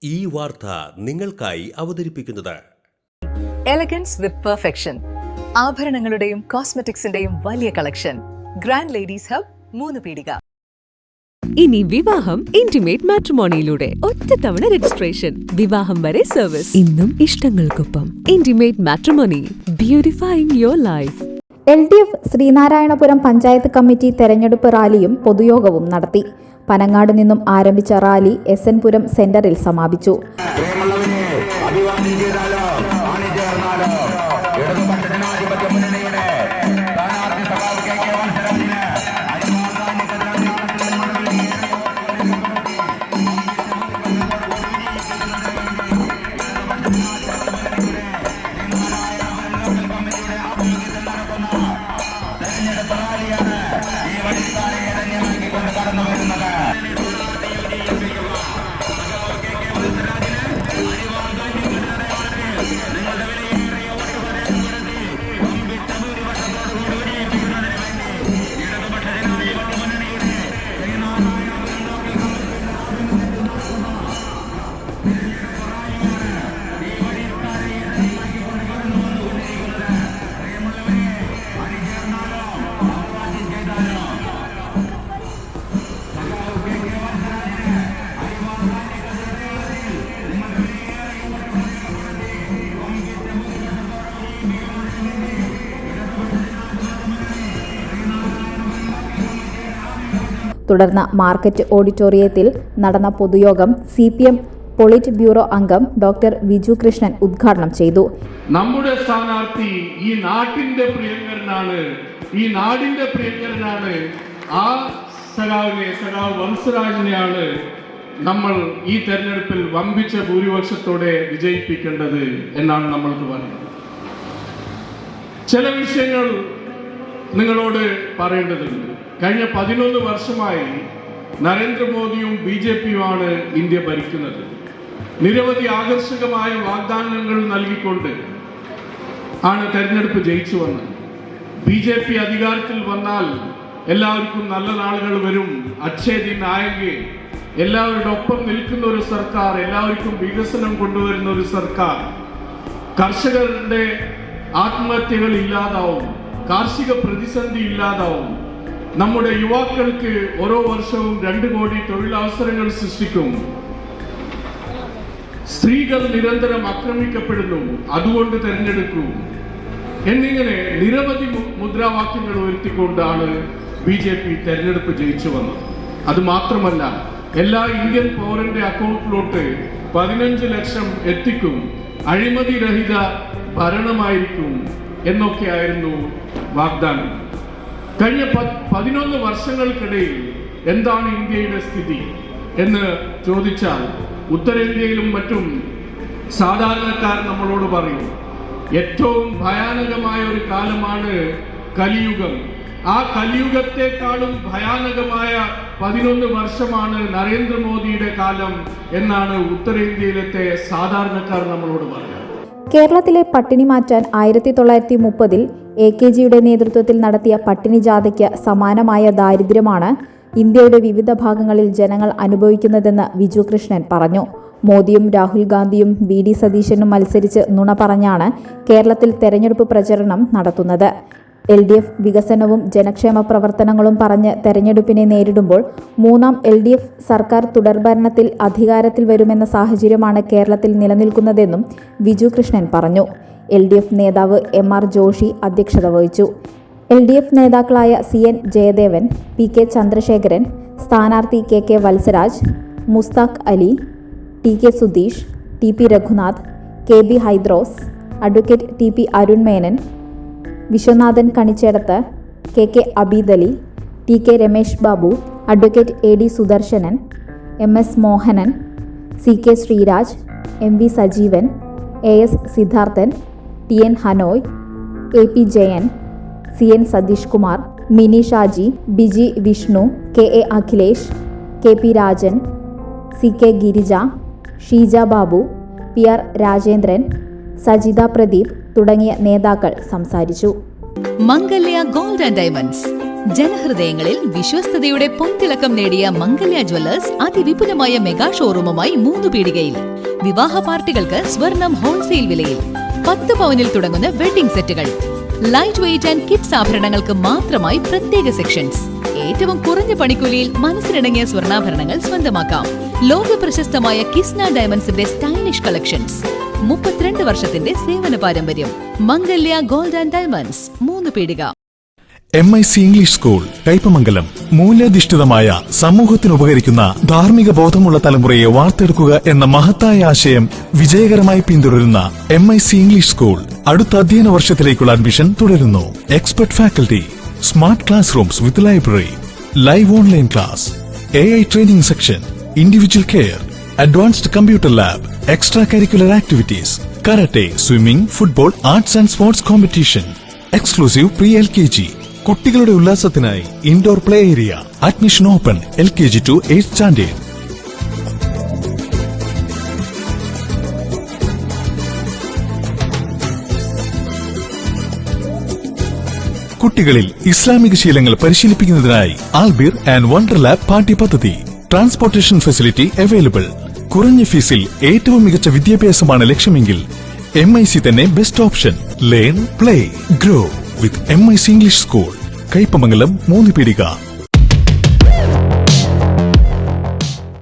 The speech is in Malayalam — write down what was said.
ഈ വാർത്ത നിങ്ങൾക്കായി അവതരിപ്പിക്കുന്നത് എലഗൻസ് വിത്ത് പെർഫെക്ഷൻ, ആഭരണങ്ങളുടെയും കോസ്മെറ്റിക്സിന്റെയും വലിയ കളക്ഷൻ. ഗ്രാൻഡ് ലേഡീസ് ഹബ്, 3 പീടിക. ഇനി വിവാഹം ഇന്റിമേറ്റ് മാട്രിമോണിയിലൂടെ ഒറ്റത്തവണ രജിസ്ട്രേഷൻ, വിവാഹം വരെ സർവീസ്. ഇന്നും ഇഷ്ടങ്ങൾക്കൊപ്പം intimate matrimony, beautifying your life. LDF Sreenarayanapuram panchayat committee തെരഞ്ഞെടുപ്പ് റാലിയും പൊതുയോഗവും നടത്തി. പനങ്ങാട് നിന്നും ആരംഭിച്ച റാലി SN പുരം സെന്ററിൽ സമാപിച്ചു. തുടർന്ന് മാർക്കറ്റ് ഓഡിറ്റോറിയത്തിൽ നടന്ന പൊതുയോഗം CPM പൊളിറ്റ് ബ്യൂറോ അംഗം ഡോക്ടർ വിജു കൃഷ്ണൻ ഉദ്ഘാടനം ചെയ്തു. നമ്മുടെ സ്ഥാനാർത്ഥി ഈ നാട്ടിന്റെ പ്രിയങ്കരനാണ്, ഈ നാടിന്റെ പ്രിയങ്കരനാണ്. ആ സഖാവ് വംശരാജിനെയാണ് നമ്മൾ ഈ തെരഞ്ഞെടുപ്പിൽ വമ്പിച്ച ഭൂരിപക്ഷത്തോടെ വിജയിപ്പിക്കേണ്ടത് എന്നാണ് നമ്മൾക്ക് പറയുന്നത്. ചില വിഷയങ്ങൾ നിങ്ങളോട് പറയേണ്ടതുണ്ട്. കഴിഞ്ഞ 11 വർഷമായി നരേന്ദ്രമോദിയും BJPയുമാണ് ഇന്ത്യ ഭരിക്കുന്നത്. നിരവധി ആകർഷകമായ വാഗ്ദാനങ്ങൾ നൽകിക്കൊണ്ട് ആണ് തെരഞ്ഞെടുപ്പ് ജയിച്ചു വന്നത്. BJP അധികാരത്തിൽ വന്നാൽ എല്ലാവർക്കും നല്ല നാളുകൾ വരും, അക്ഷയ ദിൻ ആയെങ്കിൽ എല്ലാവരുടെ ഒപ്പം നിൽക്കുന്ന ഒരു സർക്കാർ, എല്ലാവർക്കും വികസനം കൊണ്ടുവരുന്ന ഒരു സർക്കാർ, കർഷകരുടെ ആത്മഹത്യകൾ ഇല്ലാതാവും, കാർഷിക പ്രതിസന്ധി ഇല്ലാതാവും, നമ്മുടെ യുവാക്കൾക്ക് ഓരോ വർഷവും 2 കോടി തൊഴിലവസരങ്ങൾ സൃഷ്ടിക്കും, സ്ത്രീകൾ നിരന്തരം ആക്രമിക്കപ്പെടുന്നു, അതുകൊണ്ട് തെരഞ്ഞെടുക്കൂ എന്നിങ്ങനെ നിരവധി മുദ്രാവാക്യങ്ങൾ ഉയർത്തിക്കൊണ്ടാണ് BJP തെരഞ്ഞെടുപ്പ് ജയിച്ചു വന്നത്. അത് മാത്രമല്ല, എല്ലാ ഇന്ത്യൻ പൗരന്റെ അക്കൗണ്ടിലോട്ട് 15 ലക്ഷം എത്തിക്കും, അഴിമതി രഹിത ഭരണമായിരിക്കും എന്നൊക്കെയായിരുന്നു വാഗ്ദാനം. കഴിഞ്ഞ 11 വർഷങ്ങൾക്കിടയിൽ എന്താണ് ഇന്ത്യയുടെ സ്ഥിതി എന്ന് ചോദിച്ചാൽ ഉത്തരേന്ത്യയിലും മറ്റും സാധാരണക്കാർ നമ്മളോട് പറയും, ഏറ്റവും ഭയാനകമായ ഒരു കാലമാണ് കലിയുഗം. ആ കലിയുഗത്തെക്കാളും ഭയാനകമായ 11 വർഷമാണ് നരേന്ദ്രമോദിയുടെ കാലം എന്നാണ് ഉത്തരേന്ത്യയിലത്തെ സാധാരണക്കാർ നമ്മളോട് പറയുന്നത്. കേരളത്തിലെ പട്ടിണി മാറ്റാൻ 1930-ൽ AKGയുടെ നേതൃത്വത്തിൽ നടത്തിയ പട്ടിണി ജാഥയ്ക്ക് സമാനമായ ദാരിദ്ര്യമാണ് ഇന്ത്യയുടെ വിവിധ ഭാഗങ്ങളിൽ ജനങ്ങൾ അനുഭവിക്കുന്നതെന്ന് വിജു കൃഷ്ണൻ പറഞ്ഞു. മോദിയും രാഹുൽ ഗാന്ധിയും VD സതീശനും മത്സരിച്ച് നുണ പറഞ്ഞാണ് കേരളത്തിൽ തെരഞ്ഞെടുപ്പ് പ്രചരണം നടത്തുന്നത്. LDF വികസനവും ജനക്ഷേമ പ്രവർത്തനങ്ങളും പറഞ്ഞ് തെരഞ്ഞെടുപ്പിനെ നേരിടുമ്പോൾ 3ാം LDF സർക്കാർ തുടർഭരണത്തിൽ അധികാരത്തിൽ വരുമെന്ന സാഹചര്യമാണ് കേരളത്തിൽ നിലനിൽക്കുന്നതെന്നും വിജു കൃഷ്ണൻ പറഞ്ഞു. LDF നേതാവ് MR ജോഷി അധ്യക്ഷത വഹിച്ചു. LDF നേതാക്കളായ CN ജയദേവൻ, PK ചന്ദ്രശേഖരൻ, സ്ഥാനാർത്ഥി KK Valsaraj, Mushtaq Ali, TK Sudheesh, TP Raghunath, KB Hydros, advocate TP Arun Menon, Viswanathan Kanichedath, KK Abeedali, TK Ramesh Babu, advocate AD Sudarsanan, MS Mohanan, CK Sreeraj, MV Sajeevan, AS Siddharthan, TN Hanoy, AP Jayan, CN Satheesh Kumar, Mini Shaji, Biji Vishnu, KA Akhilesh, KP Rajan, CK Girija, Sheeja Babu, PR Rajendran, Sajitha Pradeep തുടങ്ങിയ നേതാക്കൾ സംസാരിച്ചു. മംഗല്യ ഗോൾഡ് ആൻഡ് ഡയമണ്ട്സ്, ജനഹൃദയങ്ങളിൽ വിശ്വസ്തയുടെ പൊൻതിളക്കം നേടിയ മംഗല്യ ജ്വല്ലേഴ്സ് അതിവിപുലമായ മെഗാ ഷോറൂമുമായി 3 പീടികയിൽ. വിവാഹ പാർട്ടികൾക്ക് സ്വർണം ഹോൾസെയിൽ വിലയിൽ. 10 പവനിൽ തുടങ്ങുന്ന വെഡിംഗ് സെറ്റുകൾ, ലൈറ്റ് വെയ്റ്റ് ആൻഡ് കിഡ്സ് ആഭരണങ്ങൾക്ക് മാത്രമായി പ്രത്യേക സെക്ഷൻസ്. ഏറ്റവും കുറഞ്ഞ പണിക്കൂലിയിൽ മനസ്സിനിണങ്ങിയ സ്വർണ്ണാഭരണങ്ങൾ സ്വന്തമാക്കാം. ലോക പ്രശസ്തമായ കിസ്ന ഡയമണ്ട്സിന്റെ സ്റ്റൈലിഷ് കളക്ഷൻസ്. 32 വർഷത്തിന്റെ സേവന പാരമ്പര്യം. മംഗല്യ gold and diamonds, 3 Peedika. MIC English school Kaipamangalam. മൂല്യാധിഷ്ഠിതമായ സമൂഹത്തിന് ഉപകരിക്കുന്ന ധാർമ്മിക ബോധമുള്ള തലമുറയെ വാർത്തെടുക്കുക എന്ന മഹത്തായ ആശയം വിജയകരമായി പിന്തുടരുന്ന MIC ഇംഗ്ലീഷ് സ്കൂൾ അടുത്ത അധ്യയന വർഷത്തിലേക്കുള്ള അഡ്മിഷൻ തുടരുന്നു. Expert faculty, smart class rooms with library, live online class, AI training section, individual care, advanced computer lab, extra curricular activities, karate, swimming, football, arts and sports competition, exclusive pre LKG. കുട്ടികളുടെ ഉല്ലാസത്തിനായി indoor play area. Admission open LKG to 8th standard. കുട്ടികളിൽ ഇസ്ലാമിക ശീലങ്ങൾ പരിശീലിപ്പിക്കുന്നതിനായി ആൽബിർ ആൻഡ് വണ്ടർ ലാബ് പാഠ്യപദ്ധതി. Transportation facility available. കുറഞ്ഞ ഫീസിൽ ഏറ്റവും മികച്ച വിദ്യാഭ്യാസമാണ് ലക്ഷ്യമെങ്കിൽ MIC തന്നെ best option. Learn, play, grow വിത്ത് MIC ഇംഗ്ലീഷ് സ്കൂൾ കൈപ്പമംഗലം 3 പീടിക.